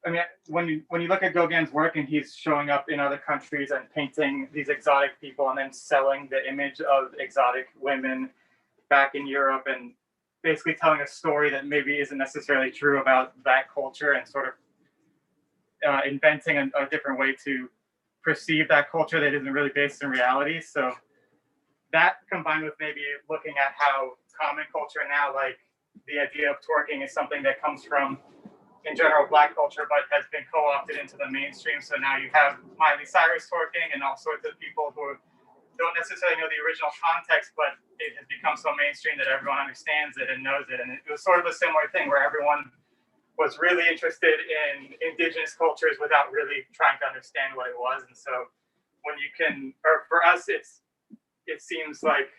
I mean, when you look at Gauguin's work and he's showing up in other countries and painting these exotic people and then selling the image of exotic women back in Europe and basically telling a story that maybe isn't necessarily true about that culture and sort of inventing a different way to perceive that culture that isn't really based in reality. So that combined with maybe looking at how common culture now, like the idea of twerking is something that comes from, in general, Black culture, but has been co-opted into the mainstream. So now you have Miley Cyrus twerking and all sorts of people who don't necessarily know the original context, but it has become so mainstream that everyone understands it and knows it. And it was sort of a similar thing where everyone was really interested in indigenous cultures without really trying to understand what it was. And so when you can, or for us, it seems like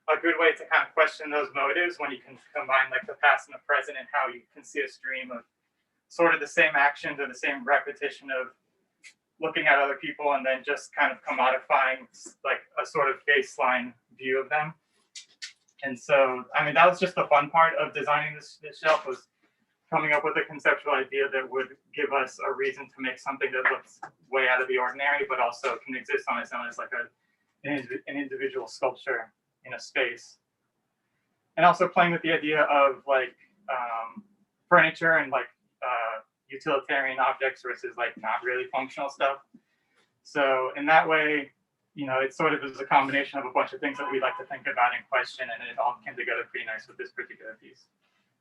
a good way to kind of question those motives when you can combine like the past and the present and how you can see a stream of sort of the same actions or the same repetition of looking at other people and then just kind of commodifying like a sort of baseline view of them. And so, I mean, that was just the fun part of designing this shelf, was coming up with a conceptual idea that would give us a reason to make something that looks way out of the ordinary, but also can exist on its own as like an individual sculpture in a space. And also playing with the idea of like furniture and like utilitarian objects versus like not really functional stuff. So in that way, you know, it sort of is a combination of a bunch of things that we like to think about and question, and it all came together pretty nice with this particular piece.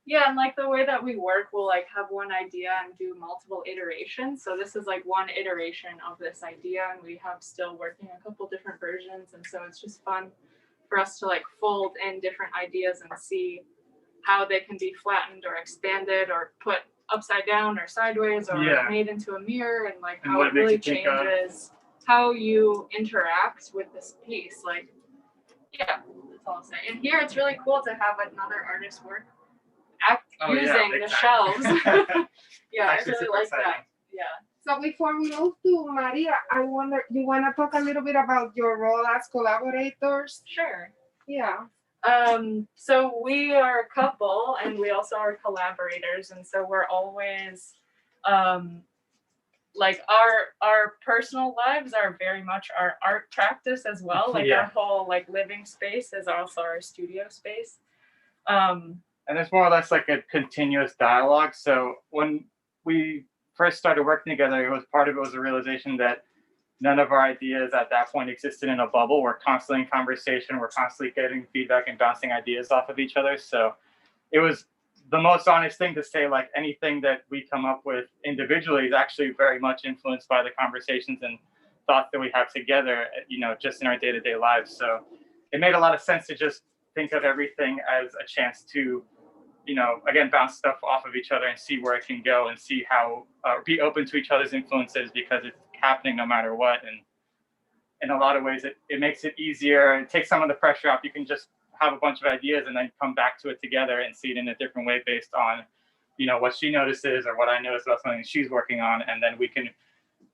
Yeah, and like the way that we work, we'll like have one idea and do multiple iterations. So this is like one iteration of this idea, and we have still working a couple different versions. And so it's just fun for us to like fold in different ideas and see how they can be flattened or expanded or put upside down or sideways or made into a mirror, and like how it really changes how you interact with this piece. Like, yeah, that's all I'll say. And here it's really cool to have another artist's work using the shelves. Yeah, I really like that. Yeah. So before we move to Maria, I wonder, you want to talk a little bit about your role as collaborators? Sure. Yeah. So we are a couple and we also are collaborators. And so we're always, like our personal lives are very much our art practice as well. Like our whole like living space is also our studio space. And it's more or less like a continuous dialogue. So when we first started working together, it was a realization that none of our ideas at that point existed in a bubble. We're constantly in conversation. We're constantly getting feedback and bouncing ideas off of each other. So it was the most honest thing to say, like anything that we come up with individually is actually very much influenced by the conversations and thoughts that we have together, you know, just in our day-to-day lives. So it made a lot of sense to just think of everything as a chance to, you know, again, bounce stuff off of each other and see where it can go and see how, be open to each other's influences, because it's happening no matter what. And in a lot of ways, it makes it easier. It takes some of the pressure off. You can just have a bunch of ideas and then come back to it together and see it in a different way based on, you know, what she notices or what I notice about something she's working on. And then we can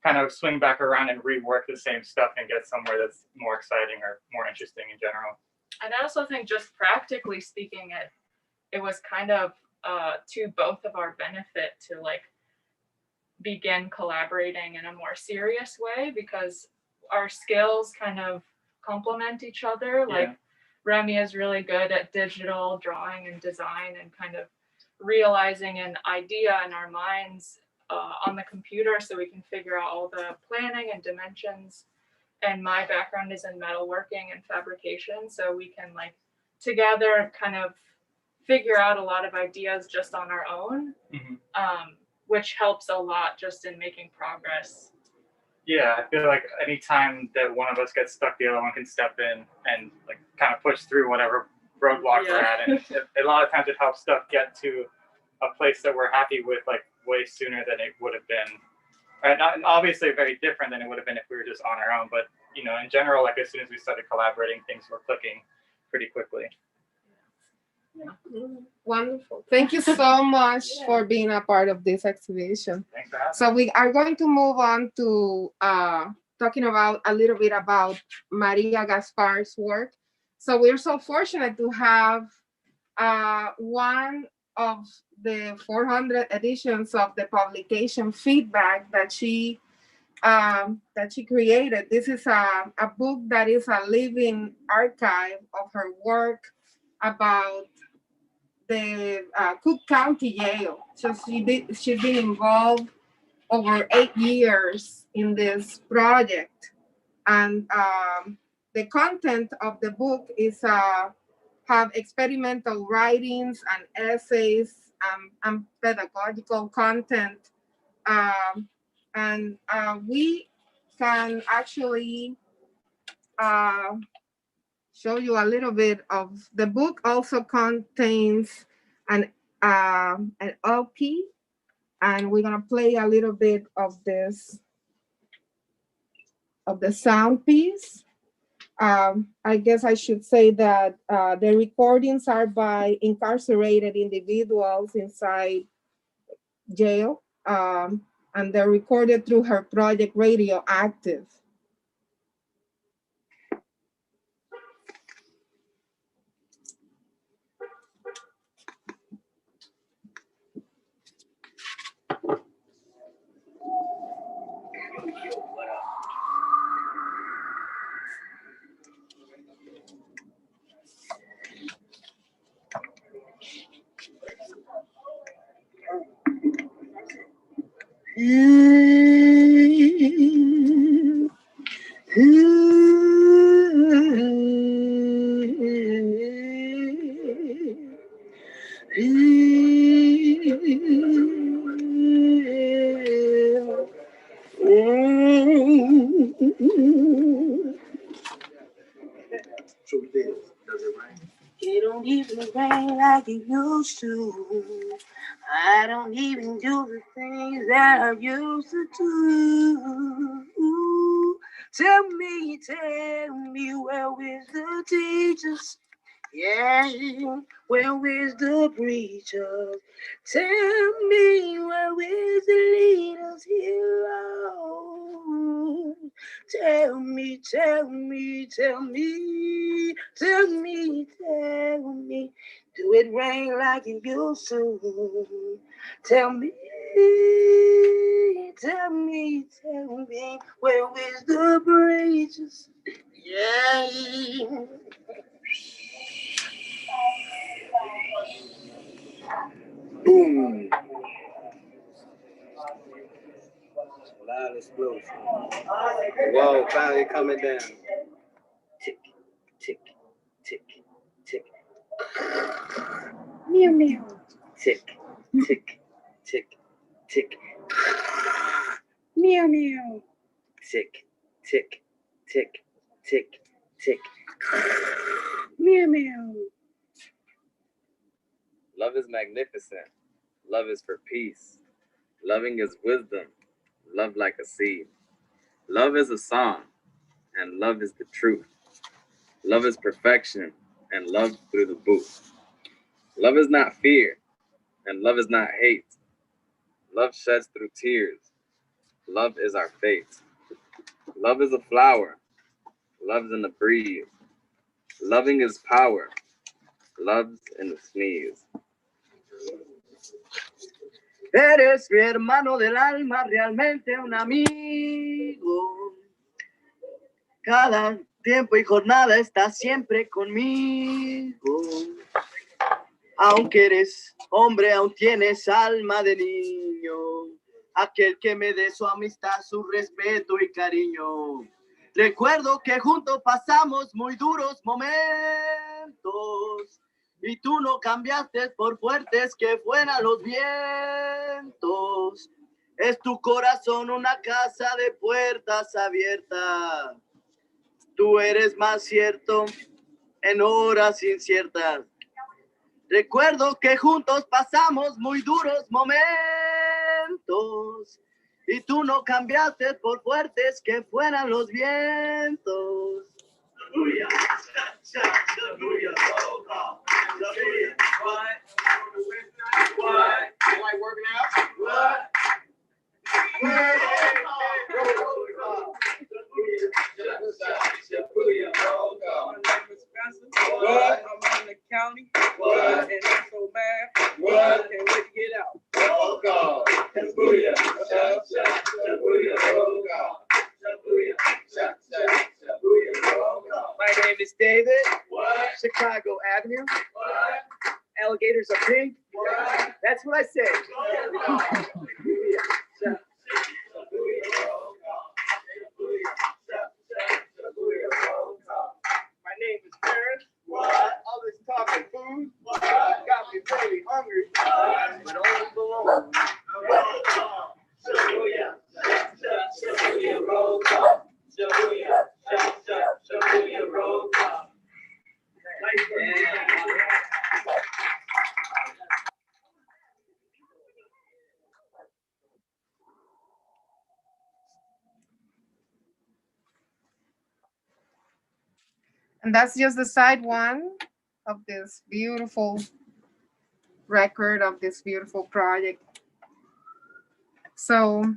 kind of swing back around and rework the same stuff and get somewhere that's more exciting or more interesting in general. And I also think, just practically speaking, it was kind of to both of our benefit to like begin collaborating in a more serious way, because our skills kind of complement each other. Like Remy is really good at digital drawing and design and kind of realizing an idea in our minds on the computer so we can figure out all the planning and dimensions. And my background is in metalworking and fabrication, so we can like together kind of figure out a lot of ideas just on our own, which helps a lot just in making progress. Yeah, I feel like any time that one of us gets stuck, the other one can step in and like kind of push through whatever roadblock we're at. And a lot of times it helps stuff get to a place that we're happy with, like way sooner than it would have been. And obviously very different than it would have been if we were just on our own. But, you know, in general, like as soon as we started collaborating, things were clicking pretty quickly. Yeah. Wonderful. Thank you so much for being a part of this exhibition. Thanks for having me. So we are going to move on to talking about a little bit about Maria Gaspar's work. So we're so fortunate to have one of the 400 editions of the publication feedback that she created. This is a book that is a living archive of her work about the Cook County Jail. So she's been involved over 8 years in this project. And the content of the book is have experimental writings and essays and pedagogical content. And we can actually show you a little bit of the book. Also contains an LP, and we're gonna play a little bit of this, of the sound piece. I guess I should say that the recordings are by incarcerated individuals inside jail, and they're recorded through her project Radioactive. It don't even rain like it used to. I don't even do the things that I used to do. Tell me, where is the teachers? Yeah, where is the preacher? Tell me, where is the leaders here? Tell me, do it rain like it used to? Tell me, where is the preachers? Yeah. Boom. Loud explosion. Whoa, finally coming down. Tick, tick, tick, tick. Meow, meow. Tick, tick, tick, tick. Meow, meow. Tick, tick, tick, tick, tick. Meow, meow. Love is magnificent. Love is for peace. Loving is wisdom. Love like a seed. Love is a song, and love is the truth. Love is perfection, and love through the boot. Love is not fear, and love is not hate. Love sheds through tears. Love is our fate. Love is a flower. Love's in the breeze. Loving is power. Love's in the sneeze. Eres mi hermano del alma, realmente un amigo. Cada tiempo y jornada estás siempre conmigo. Aunque eres hombre, aún tienes alma de niño. Aquel que me dé su amistad, su respeto y cariño. Recuerdo que juntos pasamos muy duros momentos. Y tú no cambiaste por fuertes que fueran los vientos. Es tu corazón una casa de puertas abiertas. Tú eres más cierto en horas inciertas. Recuerdo que juntos pasamos muy duros momentos. Y tú no cambiaste por fuertes que fueran los vientos. Aleluya. Aleluya. What? You like working out? What? What? I'm in the county. What? And I'm so mad. What? Chicago Avenue. Alligators are pink. That's what I say. My name is Paris. All this talking food got me really hungry, but all alone. And that's just the side one of this beautiful record, of this beautiful project. So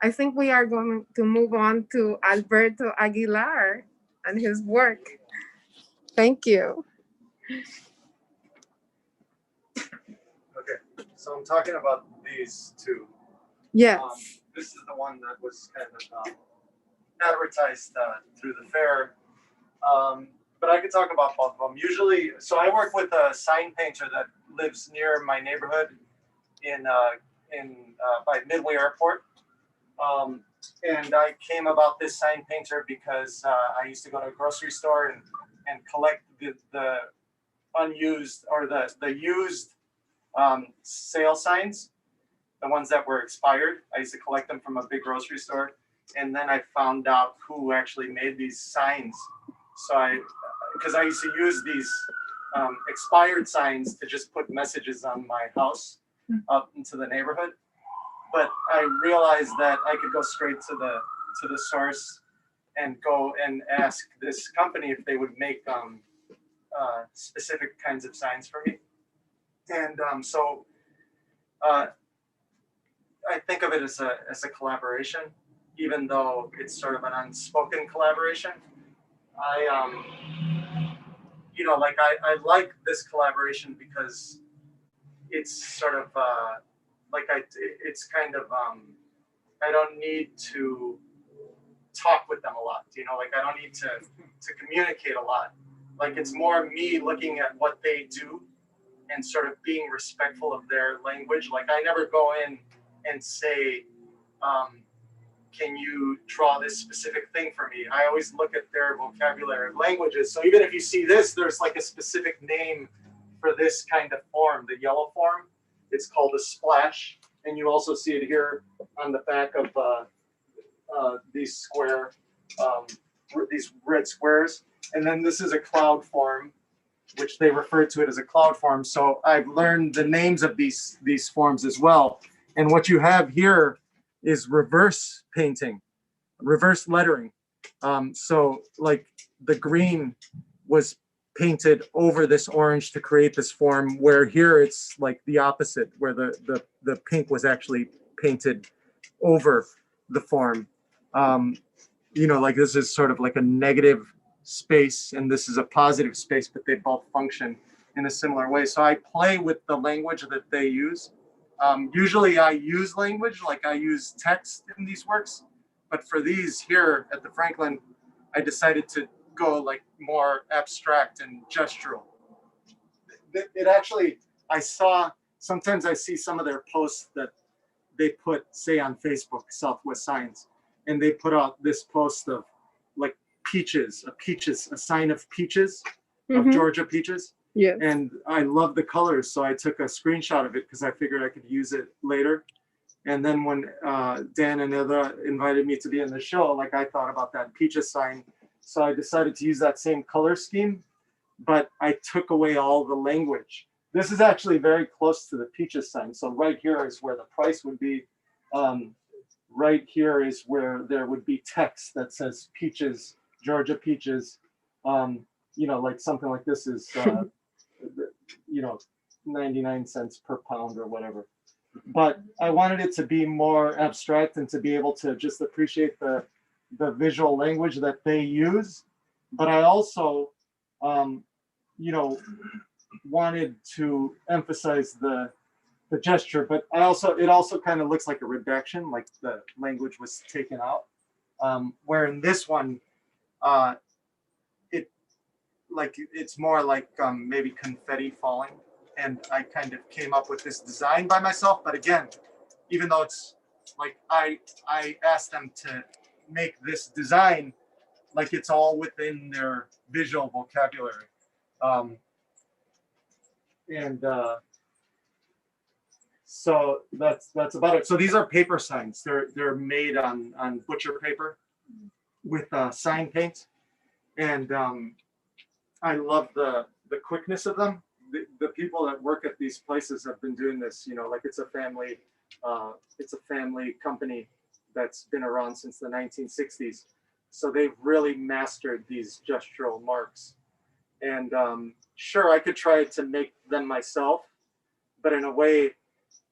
I think we are going to move on to Alberto Aguilar and his work. Thank you. Okay, so I'm talking about these two. Yes. This is the one that was kind of advertised through the fair. But I could talk about both of them. Usually, so I work with a sign painter that lives near my neighborhood in by Midway Airport. And I came about this sign painter because I used to go to a grocery store and collect the unused or the used sale signs, the ones that were expired. I used to collect them from a big grocery store. And then I found out who actually made these signs. So because I used to use these expired signs to just put messages on my house up into the neighborhood. But I realized that I could go straight to the source and go and ask this company if they would make specific kinds of signs for me. And so I think of it as a collaboration, even though it's sort of an unspoken collaboration. I like this collaboration because it's sort of it's kind of I don't need to talk with them a lot, I don't need to communicate a lot. Like, it's more me looking at what they do and sort of being respectful of their language. Like, I never go in and say, can you draw this specific thing for me? I always look at their vocabulary of languages. So even if you see this, there's like a specific name for this kind of form, the yellow form. It's called a splash. And you also see it here on the back of these red squares. And then this is a cloud form, which they refer to it as a cloud form. So I've learned the names of these forms as well. And what you have here is reverse painting, reverse lettering. So like the green was painted over this orange to create this form, where here it's like the opposite, where the pink was actually painted over the form. Like this is sort of like a negative space and this is a positive space, but they both function in a similar way. So I play with the language that they use. Usually I use language, like I use text in these works, but for these here at the Franklin, I decided to go like more abstract and gestural. It actually, sometimes I see some of their posts that they put, say on Facebook, Southwest Signs, and they put out this post of like peaches, a sign of peaches, of Georgia peaches. Yeah. And I love the colors, so I took a screenshot of it because I figured I could use it later. And then when Dan and Edra invited me to be in the show, like I thought about that peaches sign. So I decided to use that same color scheme, but I took away all the language. This is actually very close to the peaches sign. So right here is where the price would be. Right here is where there would be text that says peaches, Georgia peaches. Like something like this is 99 cents per pound or whatever. But I wanted it to be more abstract and to be able to just appreciate the visual language that they use. But I also, wanted to emphasize the gesture, but it also kind of looks like a redaction, like the language was taken out. Where in this one, like it's more like maybe confetti falling. And I kind of came up with this design by myself. But again, even though it's like I asked them to make this design, like it's all within their visual vocabulary. So that's about it. So these are paper signs. They're made on butcher paper with sign paint, and I love the quickness of them. The people that work at these places have been doing this, you know, like it's a family company that's been around since the 1960s. So they've really mastered these gestural marks. And sure, I could try to make them myself, but in a way,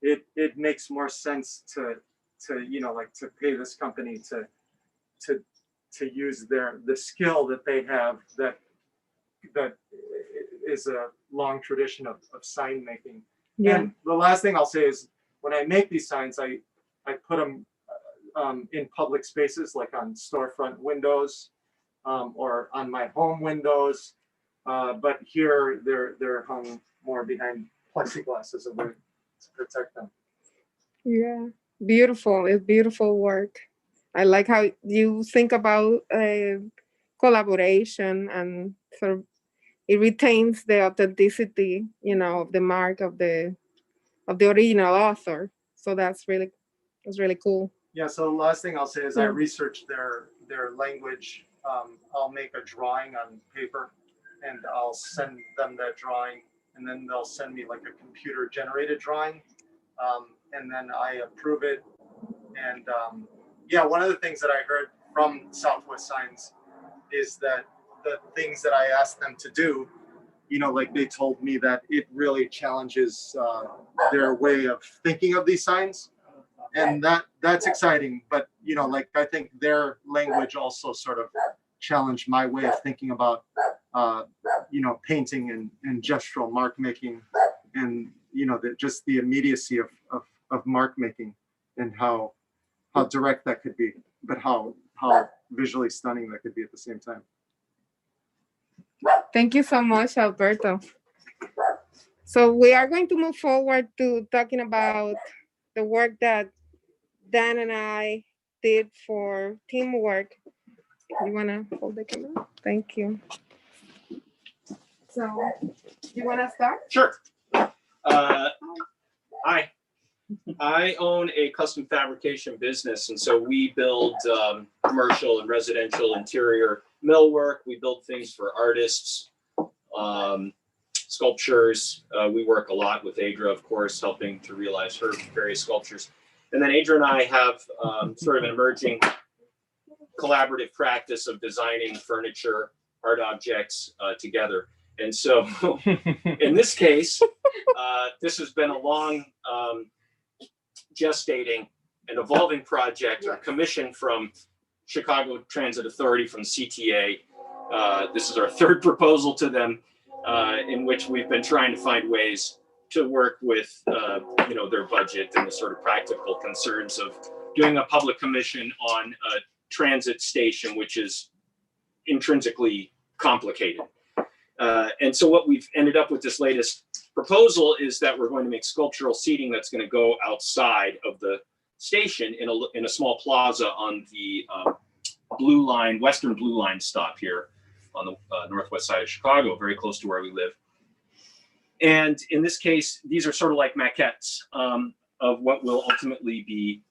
it makes more sense to you know, like to pay this company to use the skill that they have that is a long tradition of sign making. Yeah. And the last thing I'll say is when I make these signs, I put them in public spaces, like on storefront windows or on my home windows. But here they're hung more behind plexiglass as a way to protect them. Yeah, beautiful. It's beautiful work. I like how you think about collaboration and sort of it retains the authenticity, you know, of the mark of the original author. So that's really cool. Yeah. So the last thing I'll say is I researched their language. I'll make a drawing on paper, and I'll send them that drawing, and then they'll send me like a computer generated drawing, and then I approve it. And yeah, one of the things that I heard from Southwest Signs is that the things that I asked them to do, you know, like they told me that it really challenges their way of thinking of these signs. And that's exciting. But, you know, like I think their language also sort of challenged my way of thinking about, you know, painting and gestural mark making, and, you know, just the immediacy of mark making and how direct that could be, but how visually stunning that could be at the same time. Thank you so much, Alberto. So we are going to move forward to talking about the work that Dan and I did for teamwork. You want to hold the camera? Thank you. So, you want to start? Sure. I own a custom fabrication business, and so we build commercial and residential interior millwork. We build things for artists, sculptures. We work a lot with Edra, of course, helping to realize her various sculptures. And then Edra and I have sort of an emerging collaborative practice of designing furniture, art objects together. And so in this case, this has been a long gestating and evolving project commissioned from Chicago Transit Authority, from CTA. This is our third proposal to them, in which we've been trying to find ways to work with you know, their budget and the sort of practical concerns of doing a public commission on a transit station, which is intrinsically complicated. And so what we've ended up with this latest proposal is that we're going to make sculptural seating that's going to go outside of the station in a small plaza on the Blue Line, Western Blue Line stop here on the northwest side of Chicago, very close to where we live. And in this case, these are sort of like maquettes of what will ultimately be,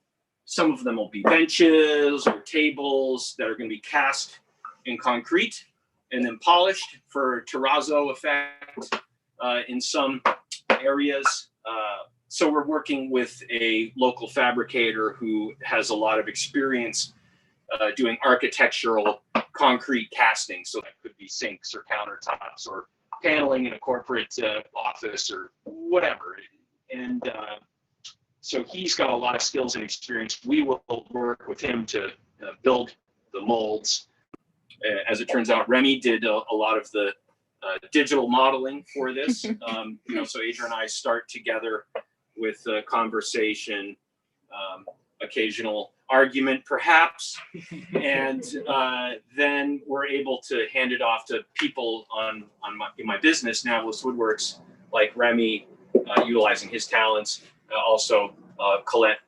some of them will be benches or tables that are going to be cast in concrete and then polished for terrazzo effect in some areas. So we're working with a local fabricator who has a lot of experience doing architectural concrete casting. So that could be sinks or countertops or paneling in a corporate office or whatever. And so he's got a lot of skills and experience. We will work with him to build the molds. As it turns out, Remy did a lot of the digital modeling for this. You know, so Adrian and I start together with conversation, occasional argument, perhaps, and then we're able to hand it off to people in my business, Nablus Woodworks, like Remy, utilizing his talents, also Colette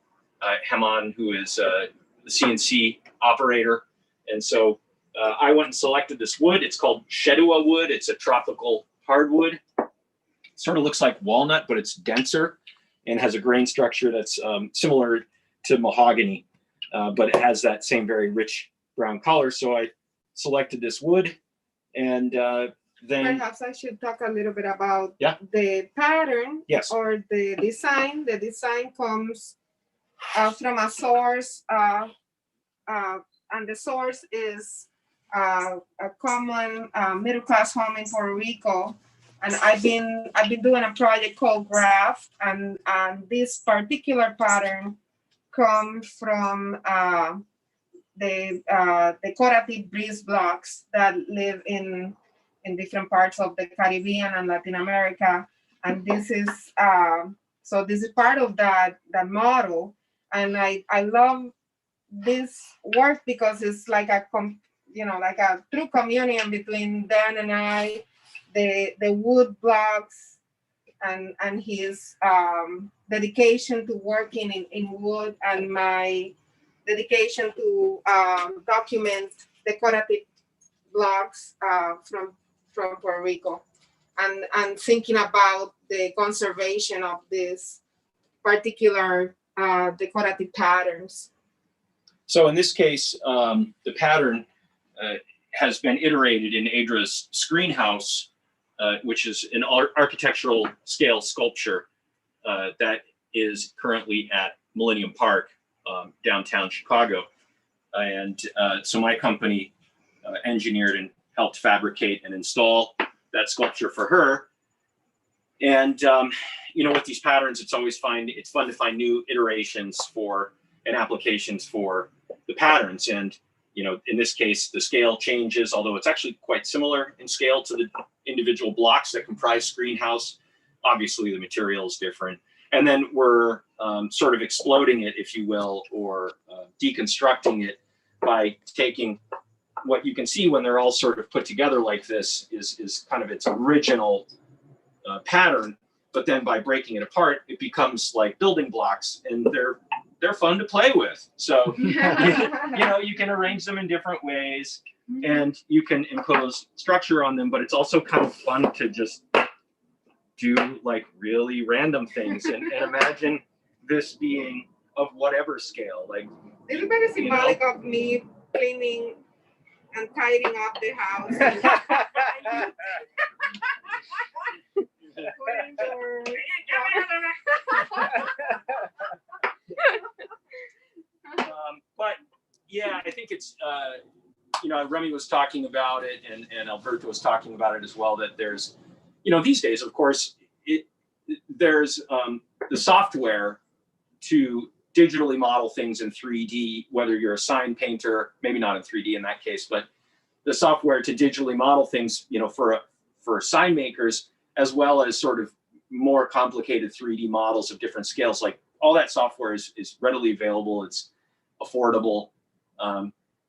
Haman, who is the CNC operator. And so I went and selected this wood. It's called Shedua wood. It's a tropical hardwood. It sort of looks like walnut, but it's denser and has a grain structure that's similar to mahogany, but it has that same very rich brown color. So I selected this wood, and then perhaps I should talk a little bit about Yeah. the pattern Yes. or the design. The design comes from a source, and the source is a common middle-class home in Puerto Rico. And I've been doing a project called Graph, and this particular pattern comes from the decorative breeze blocks that live in different parts of the Caribbean and Latin America. And this is so this is part of that model. And I love this work because it's like a like a true communion between Dan and I, the wood blocks and his dedication to working in wood, and my dedication to document decorative blocks from Puerto Rico, and thinking about the conservation of this particular decorative patterns. So in this case, the pattern has been iterated in Edra's screen house, which is an architectural scale sculpture that is currently at Millennium Park, downtown Chicago. And so my company engineered and helped fabricate and install that sculpture for her. And with these patterns, it's fun to find new iterations for and applications for the patterns. And in this case, the scale changes, although it's actually quite similar in scale to the individual blocks that comprise screen house. Obviously, the material is different. And then we're sort of exploding it, if you will, or deconstructing it by taking what you can see when they're all sort of put together like this is kind of its original pattern. But then by breaking it apart, it becomes like building blocks, and they're fun to play with. So, you can arrange them in different ways, and you can impose structure on them, but it's also kind of fun to just do like really random things and imagine this being of whatever scale. Like, it's very symbolic of me cleaning and tidying up the house. But yeah, I think it's Remy was talking about it, and Alberto was talking about it as well, that there's these days, of course, there's the software to digitally model things in 3D, whether you're a sign painter, maybe not in 3D in that case, but the software to digitally model things, for sign makers, as well as sort of more complicated 3D models of different scales. Like, all that software is readily available. It's affordable,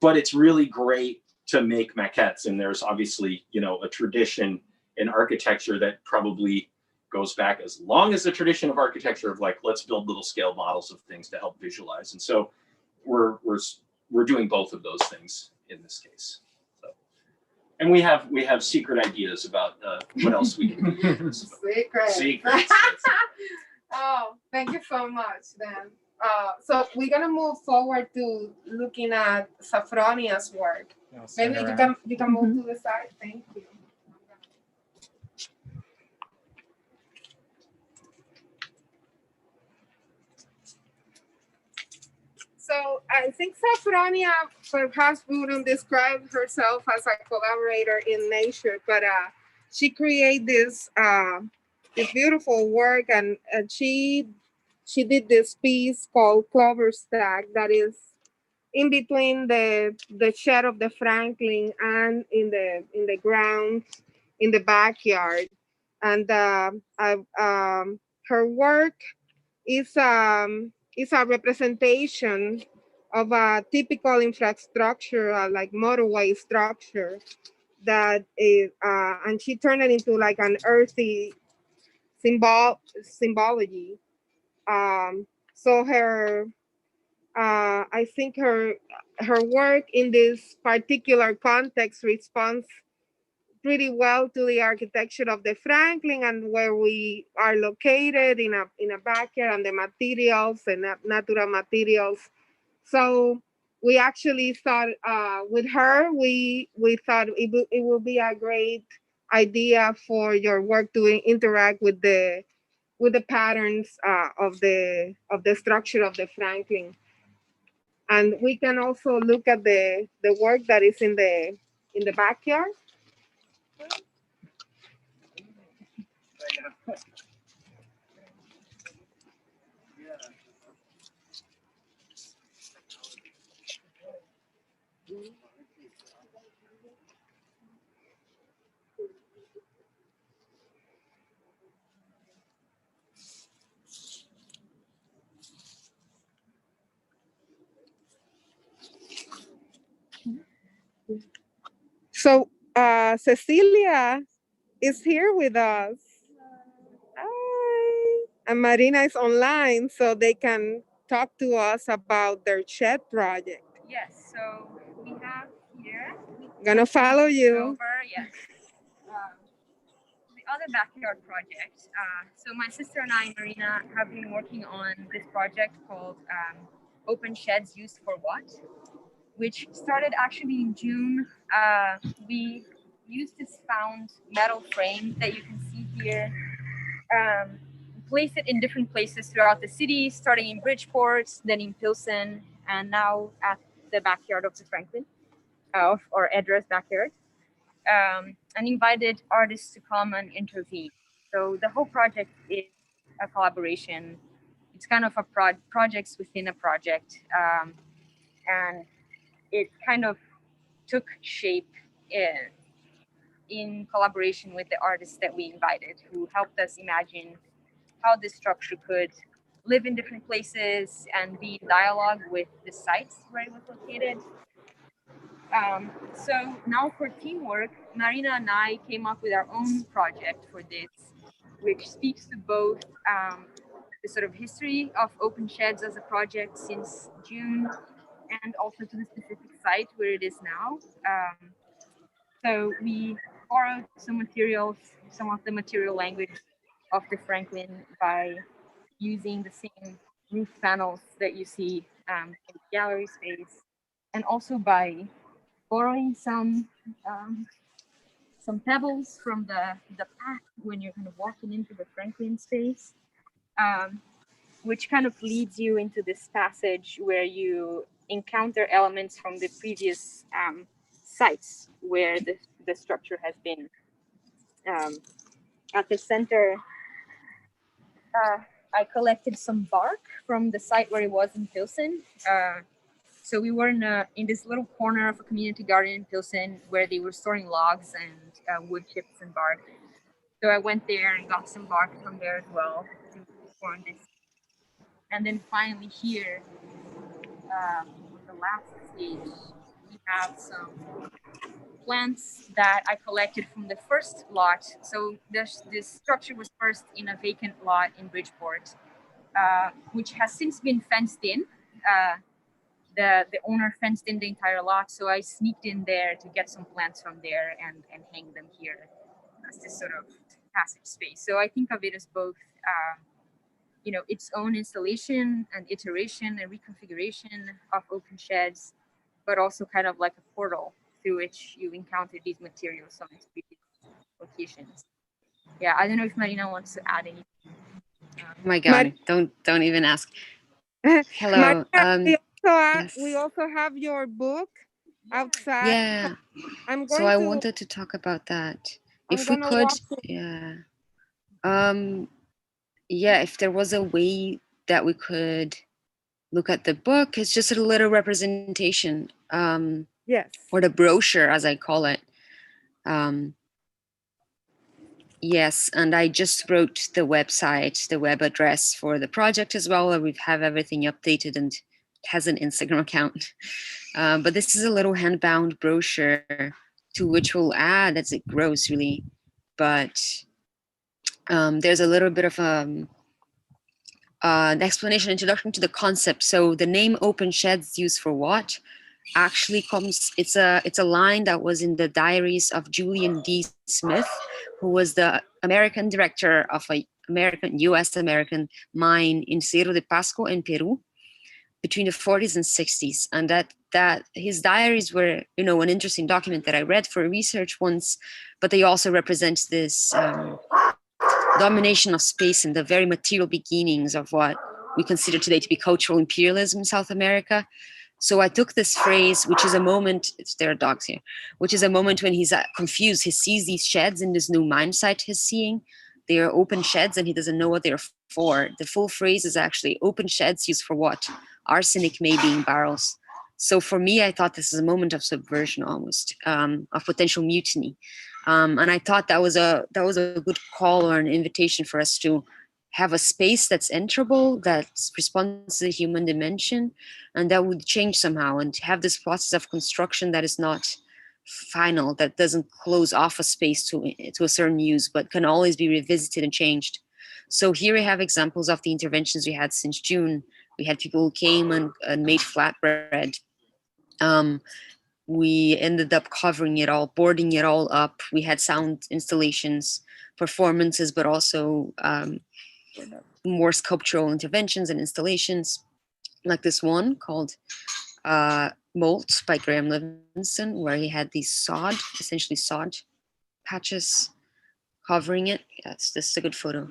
but it's really great to make maquettes. And there's obviously, a tradition in architecture that probably goes back as long as the tradition of architecture of like, let's build little scale models of things to help visualize. And so we're doing both of those things in this case. So, and we have secret ideas about what else we can do. Secrets. Oh, thank you so much, Dan. So we're gonna move forward to looking at Safronia's work. Maybe you can move to the side. Thank you. So I think Safronia perhaps wouldn't describe herself as a collaborator in nature, but she created this beautiful work, and she did this piece called Clover Stack that is in between the shed of the Franklin and in the ground in the backyard. And her work is is a representation of a typical infrastructure, like motorway structure, that is, and she turned it into like an earthy symbology. So her, I think her work in this particular context responds pretty well to the architecture of the Franklin and where we are located in a backyard and the materials and natural materials. So we actually thought with her, we thought it would be a great idea for your work to interact with the patterns of the structure of the Franklin. And we can also look at the work that is in the backyard. So Cecilia is here with us. Hi. And Marina is online, so they can talk to us about their shed project. Yes, so we have here. Gonna follow you. Clover, yes. The other backyard project. So my sister and I, Marina, have been working on this project called Open Sheds Used for What? Which started actually in June. We used this found metal frame that you can see here. Place it in different places throughout the city, starting in Bridgeport, then in Pilsen, and now at the backyard of the Franklin, or Edra's backyard, and invited artists to come and intervene. So the whole project is a collaboration. It's kind of a projects within a project, and it kind of took shape in collaboration with the artists that we invited, who helped us imagine how this structure could live in different places and be in dialogue with the sites where it was located. So now for teamwork, Marina and I came up with our own project for this, which speaks to both the sort of history of Open Sheds as a project since June, and also to the specific site where it is now. So we borrowed some materials, some of the material language of the Franklin by using the same roof panels that you see in the gallery space, and also by borrowing some pebbles from the path when you're kind of walking into the Franklin space, which kind of leads you into this passage where you encounter elements from the previous sites where the structure has been. At the center, I collected some bark from the site where it was in Pilsen. So we were in this little corner of a community garden in Pilsen where they were storing logs and wood chips and bark. So I went there and got some bark from there as well to form this. And then finally here, the last stage, we have some plants that I collected from the first lot. So this structure was first in a vacant lot in Bridgeport, which has since been fenced in. The owner fenced in the entire lot, so I sneaked in there to get some plants from there and hang them here as this sort of passage space. So I think of it as both, its own installation and iteration and reconfiguration of Open Sheds, but also kind of like a portal through which you encounter these materials on its previous locations. Yeah, I don't know if Marina wants to add anything. Oh my God, don't even ask. Hello. Marina, we also have your book outside. Yeah. So I wanted to talk about that. If we could, yeah. Yeah, if there was a way that we could look at the book, it's just a little representation. Yes. Or the brochure, as I call it. Yes, and I just wrote the website, the web address for the project as well, where we have everything updated and it has an Instagram account. But this is a little hand-bound brochure to which we'll add as it grows, really. But there's a little bit of an explanation, introduction to the concept. So the name Open Sheds used for what actually comes, it's a line that was in the diaries of Julian D. Smith, who was the American director of a US American mine in Cerro de Pasco in Peru between the 40s and 60s. And that his diaries were, an interesting document that I read for research once, but they also represent this domination of space and the very material beginnings of what we consider today to be cultural imperialism in South America. So I took this phrase, which is a moment, there are dogs here, which is a moment when he's confused. He sees these sheds in this new mine site he's seeing. They are open sheds and he doesn't know what they're for. The full phrase is actually open sheds used for what? Arsenic may be in barrels. So for me, I thought this is a moment of subversion almost, of potential mutiny. And I thought that was a good call or an invitation for us to have a space that's enterable, that responds to the human dimension, and that would change somehow, and have this process of construction that is not final, that doesn't close off a space to a certain use, but can always be revisited and changed. So here we have examples of the interventions we had since June. We had people who came and made flatbread. We ended up covering it all, boarding it all up. We had sound installations, performances, but also more sculptural interventions and installations, like this one called Molt by Graham Livingston, where he had these essentially sod patches covering it. Yes, this is a good photo.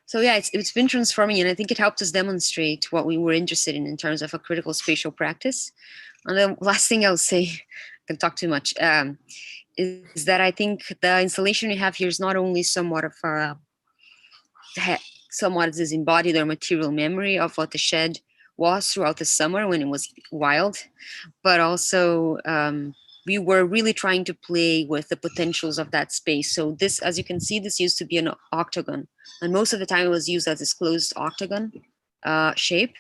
So yeah, it's been transforming, and I think it helped us demonstrate what we were interested in terms of a critical spatial practice. And the last thing I'll say, I can talk too much, is that I think the installation we have here is not only somewhat of somewhat this embodied or material memory of what the shed was throughout the summer when it was wild, but also we were really trying to play with the potentials of that space. So this, as you can see, this used to be an octagon, and most of the time it was used as this closed octagonal shape,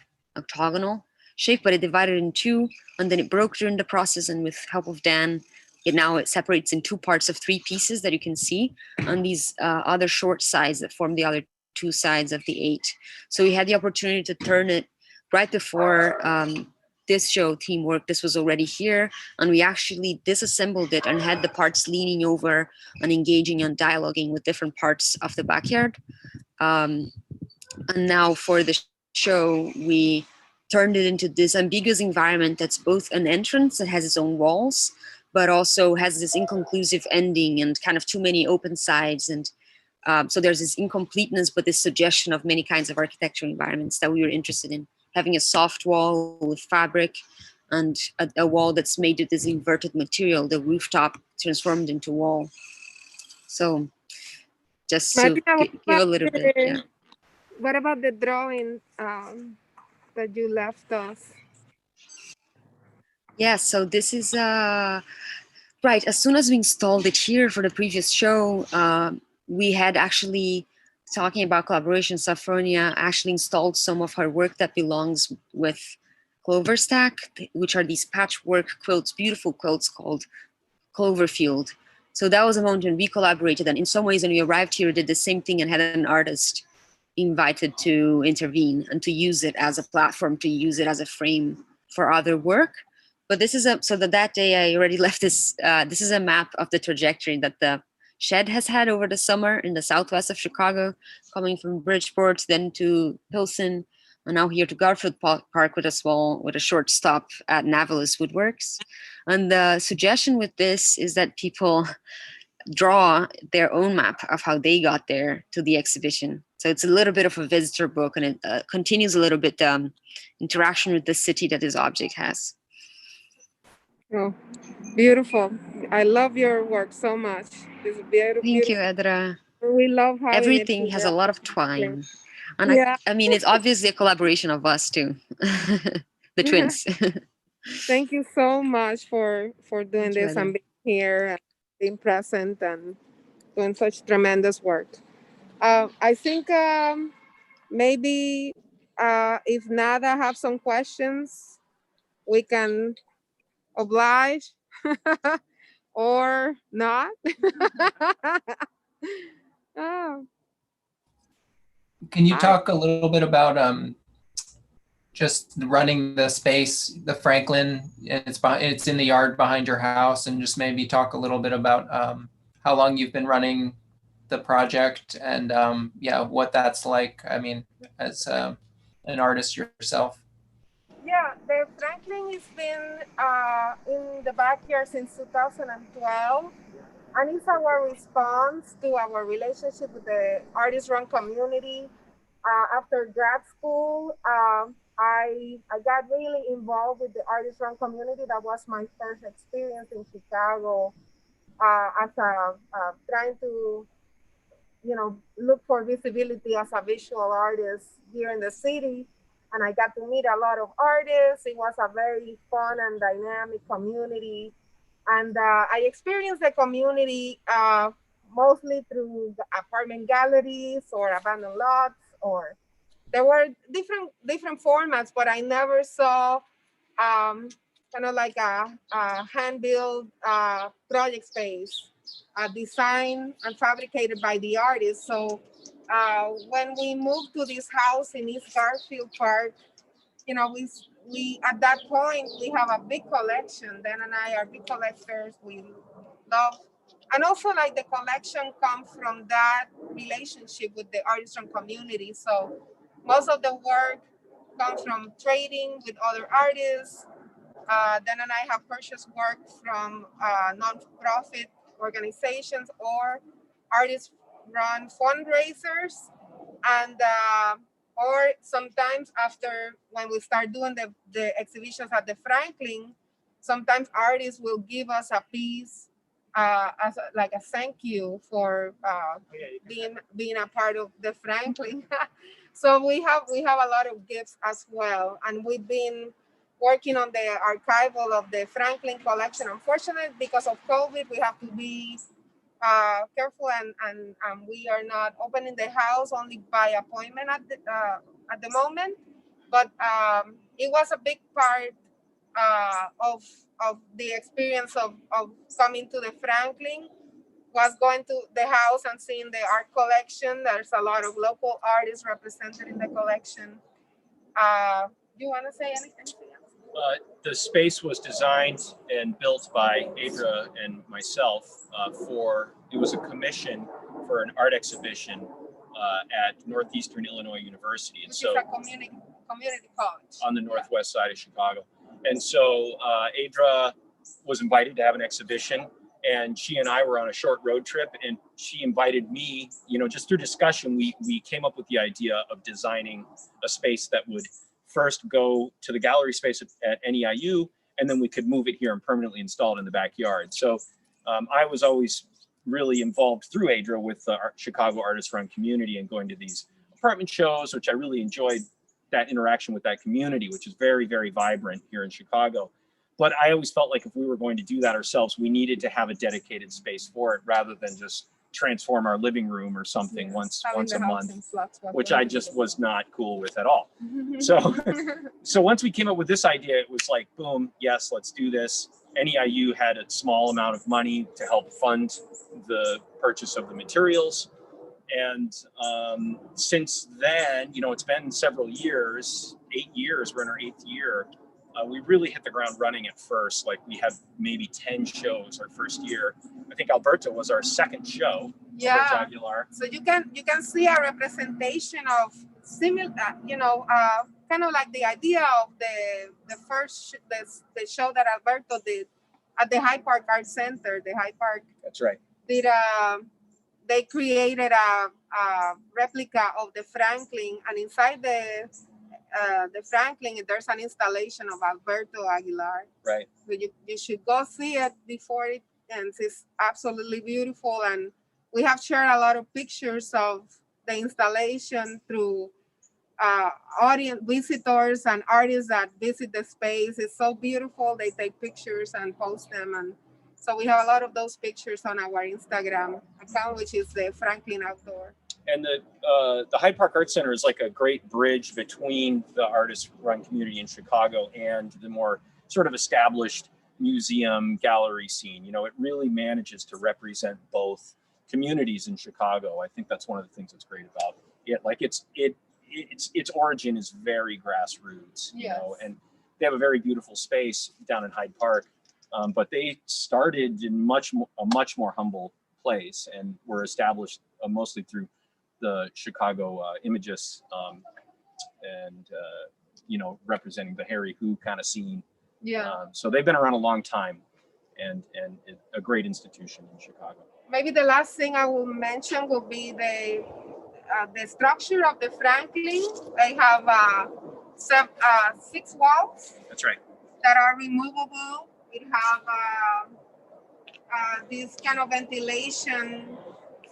but it divided in two, and then it broke during the process, and with help of Dan, it separates in two parts of 3 pieces that you can see on these other short sides that form the other 2 sides of the 8. So we had the opportunity to turn it right before this show, Teamwork. This was already here, and we actually disassembled it and had the parts leaning over and engaging and dialoguing with different parts of the backyard. And now for the show, we turned it into this ambiguous environment that's both an entrance that has its own walls, but also has this inconclusive ending and kind of too many open sides. And so there's this incompleteness, but this suggestion of many kinds of architectural environments that we were interested in. Having a soft wall with fabric and a wall that's made of this inverted material, the rooftop transformed into wall. So just to give a little bit, yeah. What about the drawing that you left us? Yeah, so this is, right, as soon as we installed it here for the previous show, we had actually, talking about collaboration, Saffronia actually installed some of her work that belongs with Clover Stack, which are these patchwork quilts, beautiful quilts called Cloverfield. So that was a moment when we collaborated, and in some ways when we arrived here, did the same thing and had an artist invited to intervene and to use it as a platform, to use it as a frame for other work. But this is so that day I already left this, this is a map of the trajectory that the shed has had over the summer in the southwest of Chicago, coming from Bridgeport, then to Pilsen, and now here to Garfield Park with a short stop at Navalis Woodworks. And the suggestion with this is that people draw their own map of how they got there to the exhibition. So it's a little bit of a visitor book, and it continues a little bit interaction with the city that this object has. Oh, beautiful. I love your work so much. It's beautiful. Thank you, Edra. We love how everything has a lot of twine. And yeah. I mean, it's obviously a collaboration of us too, the twins. Thank you so much for doing this and being here and being present. And doing such tremendous work. I think maybe if Nada have some questions, we can oblige or not. Oh, Can you hi. talk a little bit about just running the space, the Franklin? It's in the yard behind your house, and just maybe talk a little bit about how long you've been running the project and yeah, what that's like. I mean, as an artist yourself. Yeah, the Franklin has been in the backyard since 2012, and it's our response to our relationship with the artist-run community. After grad school, I got really involved with the artist-run community. That was my first experience in Chicago as a trying to, look for visibility as a visual artist here in the city. And I got to meet a lot of artists. It was a very fun and dynamic community. And I experienced the community mostly through the apartment galleries or abandoned lots, or there were different formats, but I never saw kind of like a hand-built project space, designed and fabricated by the artist. So when we moved to this house in East Garfield Park, we at that point we have a big collection. Dan and I are big collectors. We love, and also like the collection comes from that relationship with the artisan community. So most of the work comes from trading with other artists. Dan and I have purchased work from non-profit organizations or artist-run fundraisers, and or sometimes after when we start doing the exhibitions at the Franklin, sometimes artists will give us a piece as like a thank you for being a part of the Franklin. So we have a lot of gifts as well, and we've been working on the archival of the Franklin collection. Unfortunately, because of COVID, we have to be careful, and we are not opening the house only by appointment at the moment. But it was a big part of the experience of coming to the Franklin, was going to the house and seeing the art collection. There's a lot of local artists represented in the collection. Do you want to say anything else? The space was designed and built by Edra and myself it was a commission for an art exhibition at Northeastern Illinois University. And Which so is a community college. On the northwest side of Chicago. And so Edra was invited to have an exhibition, and she and I were on a short road trip, and she invited me, just through discussion, we came up with the idea of designing a space that would first go to the gallery space at NEIU, and then we could move it here and permanently install it in the backyard. So I was always really involved through Edra with the Chicago artist-run community and going to these apartment shows, which I really enjoyed that interaction with that community, which is very, very vibrant here in Chicago. But I always felt like if we were going to do that ourselves, we needed to have a dedicated space for it rather than just transform our living room or something once a month, which I just was not cool with at all. So once we came up with this idea, it was like, boom, yes, let's do this. NEIU had a small amount of money to help fund the purchase of the materials. And since then, it's been several years, 8 years, we're in our 8th year. We really hit the ground running at first. Like we had maybe 10 shows our first year. I think Alberto was our second show. Yeah. Alberto Aguilar. So you can see a representation of similar, kind of like the idea of the first the show that Alberto did at the Hyde Park Art Center. The Hyde Park. That's right. Did they created a replica of the Franklin, and inside the Franklin, there's an installation of Alberto Aguilar. Right. So you should go see it before it ends. It's absolutely beautiful, and we have shared a lot of pictures of the installation through audience visitors and artists that visit the space. It's so beautiful. They take pictures and post them, and So we have a lot of those pictures on our Instagram account, which is the Franklin Outdoor. And the Hyde Park Art Center is like a great bridge between the artist-run community in Chicago and the more sort of established museum gallery scene. You know, it really manages to represent both communities in Chicago. I think that's one of the things that's great about it. Like its origin is very grassroots, you know, and they have a very beautiful space down in Hyde Park. But they started in a much more humble place and were established mostly through the Chicago imagists and you know, representing the Harry Who kind of scene. Yeah. So they've been around a long time and a great institution in Chicago. Maybe the last thing I will mention will be the structure of the Franklin. They have 6 walls. That's right. That are removable. We have this kind of ventilation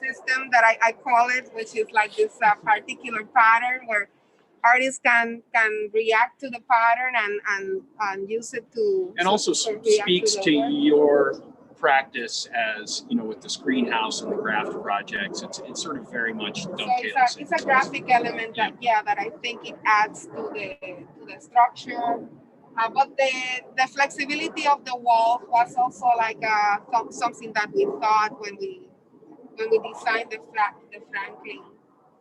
system that I call it, which is like this particular pattern where artists can react to the pattern and use it to. And also speaks to your practice as, you know, with the screen house and the craft projects. It's sort of very much dovetails. So it's a graphic element that that I think it adds to the structure. But the flexibility of the wall was also like something that we thought when we designed the Franklin.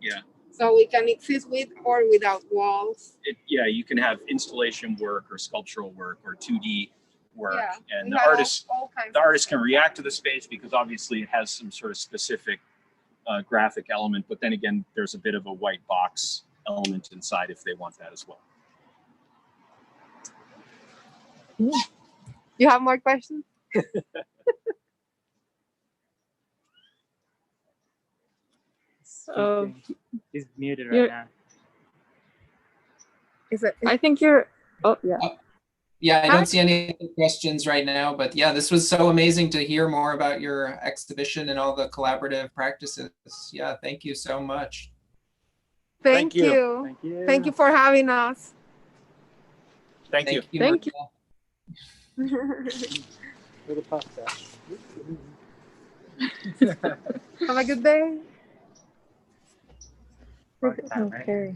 Yeah. So we can exist with or without walls. You can have installation work or sculptural work or 2D work, and the artist can react to the space because obviously it has some sort of specific graphic element. But then again, there's a bit of a white box element inside if they want that as well. You have more questions? So he's muted right now. Is it? I think you're. Oh yeah. Yeah, I don't see any questions right now, but yeah, this was so amazing to hear more about your exhibition and all the collaborative practices. Yeah, thank you so much. Thank you. Thank you. Thank you for having us. Thank you. Thank you. For the podcast. Have a good day. Right time, right? Okay.